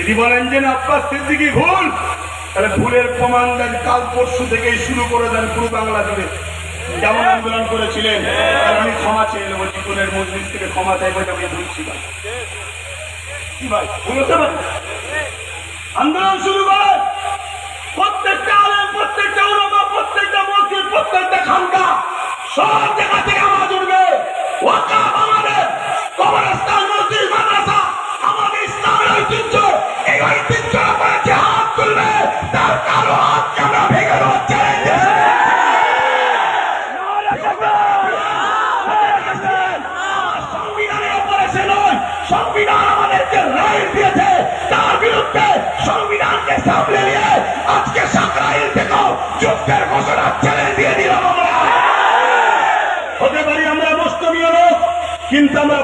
যদি বলেন যে না আব্বাস সিদ্দিকী ভুল, তাহলে ভুলের প্রমাণ দেন কাল পরশু থেকেই শুরু করে দেন পুরো বাংলা জুড়ে যেমন আন্দোলন করেছিলেন। আমি ক্ষমা চেয়ে নেবো, জীবনের মজলিস থেকে ক্ষমা চাইবো, আমি ভুলছি ভাই। কি ভাই ভুল হতে পারে? আন্দোলন শুরু করে প্রত্যেকটা আলেম, প্রত্যেকটা উলামা, প্রত্যেকটা মসজিদ, প্রত্যেকটা খানকা, সব জায়গা থেকে আওয়াজ উঠবে ওয়াকাফ আমাদের, কবরস্থান, মসজিদ, মাদ্রাসা আমাদের ইসলামের ঐতিহ্য। এই ঐতিহ্য করে যে হাত তুলবে তার কারো হাতকে আমরা ভেঙে দেওয়ার চ্যালেঞ্জ দিচ্ছি। সংবিধানের উপরে সে নয়, সংবিধান আমাদেরকে রাইট দিয়েছে, তার বিরুদ্ধে সংবিধানকে সামনে নিয়ে আজকে সাকরাইল থেকেও যুদ্ধের ঘোষণা চ্যালেঞ্জ দিয়ে দিলাম। আমরা হতে পারি আমরা মুসলিম লোক, কিন্তু আমরা